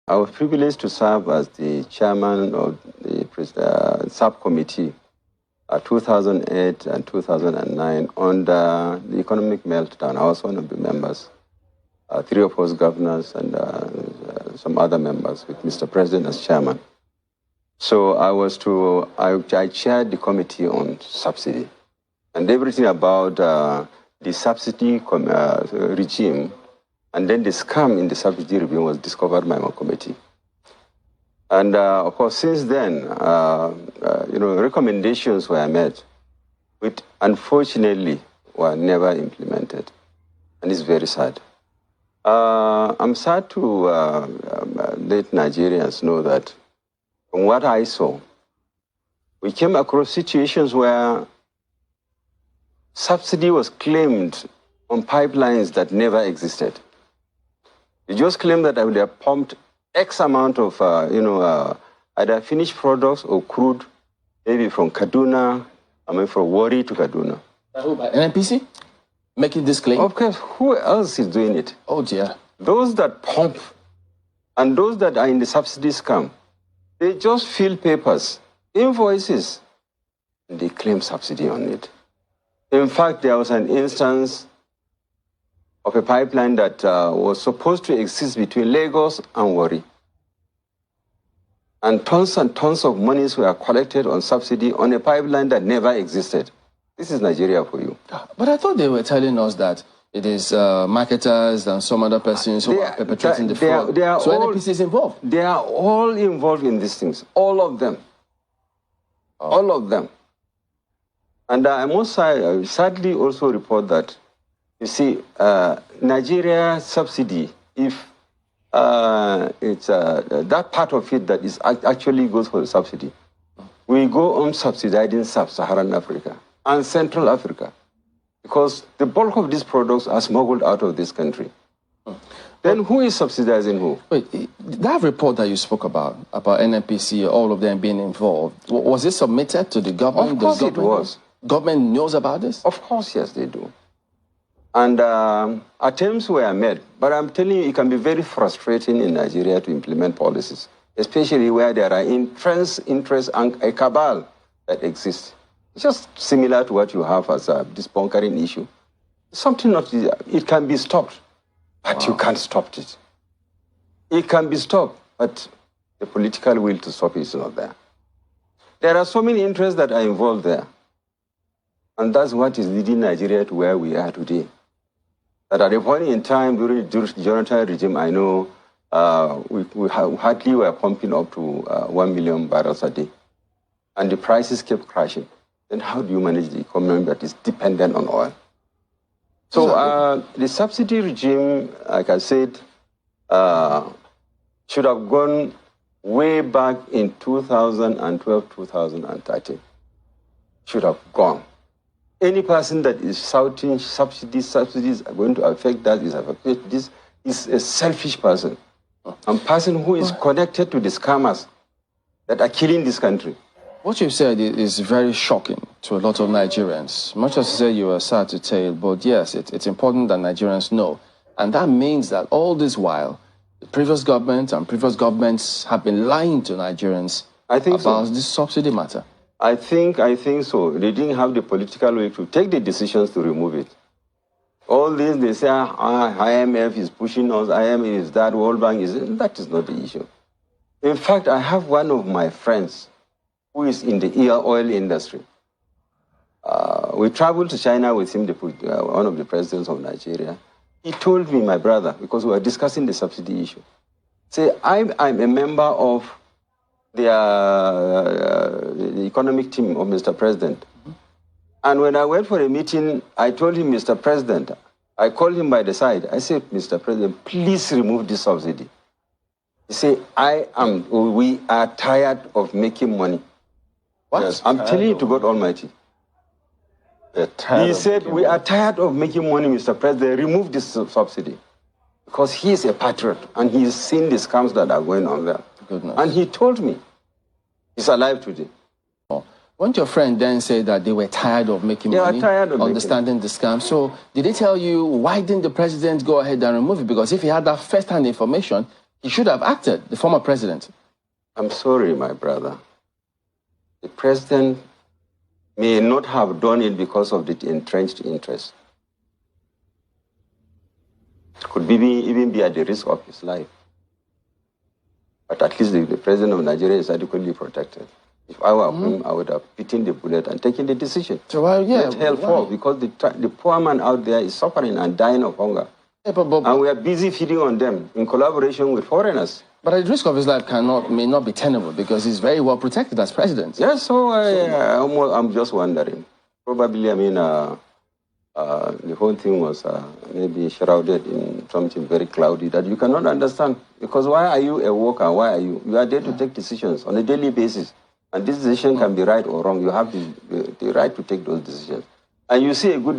I was privileged to serve as the chairman of the subcommittee 2008 and 2009 under the economic meltdown. I was one of the members, 3 of us governors and some other members with Mr. President as chairman. So I chaired the committee on subsidy and everything about the subsidy regime, and then the scam in the subsidy regime was discovered by my committee. And of course, since then, recommendations were made, which unfortunately were never implemented, and it's very sad. I'm sad to let Nigerians know that from what I saw, we came across situations where subsidy was claimed on pipelines that never existed. You just claim that I would have pumped X amount of, either finished products or crude, maybe from Kaduna, from Warri to Kaduna. By NNPC? Making this claim? Of course, who else is doing it? Oh dear. Those that pump and those that are in the subsidy scam, they just fill papers, invoices, and they claim subsidy on it. In fact, there was an instance of a pipeline that was supposed to exist between Lagos and Warri. And tons of monies were collected on subsidy on a pipeline that never existed. This is Nigeria for you. But I thought they were telling us that it is marketers and some other persons who are perpetrating the fraud. So NNPC is involved? They are all involved in these things, all of them. Oh. All of them. And I must sadly also report that, you see, Nigeria subsidy, if it's that part of it that is actually goes for the subsidy, we go on subsidizing sub-Saharan Africa and Central Africa, because the bulk of these products are smuggled out of this country. Then who is subsidizing who? Wait, that report that you spoke about NNPC, all of them being involved, was it submitted to the government? Of course it was. Government knows about this? Of course, yes, they do. And attempts were made, but I'm telling you, it can be very frustrating in Nigeria to implement policies, especially where there are interest and a cabal that exists. It's just similar to what you have as this bunkering issue. Something not, it can be stopped, but you can't stop it. It can be stopped, but the political will to stop it is not there. There are so many interests that are involved there. And that's what is leading Nigeria to where we are today. That at a point in time during the Jonathan regime, I know we hardly were pumping up to 1 million barrels a day. And the prices kept crashing. Then how do you manage the economy that is dependent on oil? So the subsidy regime, like I said, should have gone way back in 2012, 2013. Should have gone. Any person that is shouting subsidies are going to affect that, this is a selfish person. A person who is connected to the scammers that are killing this country. What you've said is very shocking to a lot of Nigerians. Much as you say you are sad to tell, but yes, it's important that Nigerians know. And that means that all this while, the previous government and previous governments have been lying to Nigerians about this subsidy matter. I think so. They didn't have the political will to take the decisions to remove it. All this, they say, IMF is pushing us, IMF is that, World Bank is... That is not the issue. In fact, I have one of my friends who is in the oil industry. We traveled to China with him, one of the presidents of Nigeria. He told me, my brother, because we were discussing the subsidy issue, say, I'm a member of the economic team of Mr. President. And when I went for a meeting, I told him, Mr. President, I called him by the side. I said, Mr. President, please remove this subsidy. He said, we are tired of making money. What? Yes, I'm telling you to God Almighty. He said, we are tired of making money, Mr. President. Remove this subsidy. Because he is a patriot and he's seen the scams that are going on there. Goodness. And he told me, he's alive today. Won't your friend then say that they were tired of making money, understanding the scam? So did they tell you, why didn't the president go ahead and remove it? Because if he had that first-hand information, He should have acted, the former president. I'm sorry, my brother. The president may not have done it because of the entrenched interest. It could even be at the risk of his life. But at least the president of Nigeria is adequately protected. If I were him, I would have bitten the bullet and taken the decision. So why, let hell fall, because the poor man out there is suffering and dying of hunger. Yeah, and we are busy feeding on them in collaboration with foreigners. But at the risk of his life may not be tenable because he's very well protected as president. Yes, so I'm just wondering. Probably, I mean, the whole thing was maybe shrouded in something very cloudy that you cannot understand. Because why are you a worker? Why are you? You are there to take decisions on a daily basis. And this decision can be right or wrong. You have the right to take those decisions. And you see a good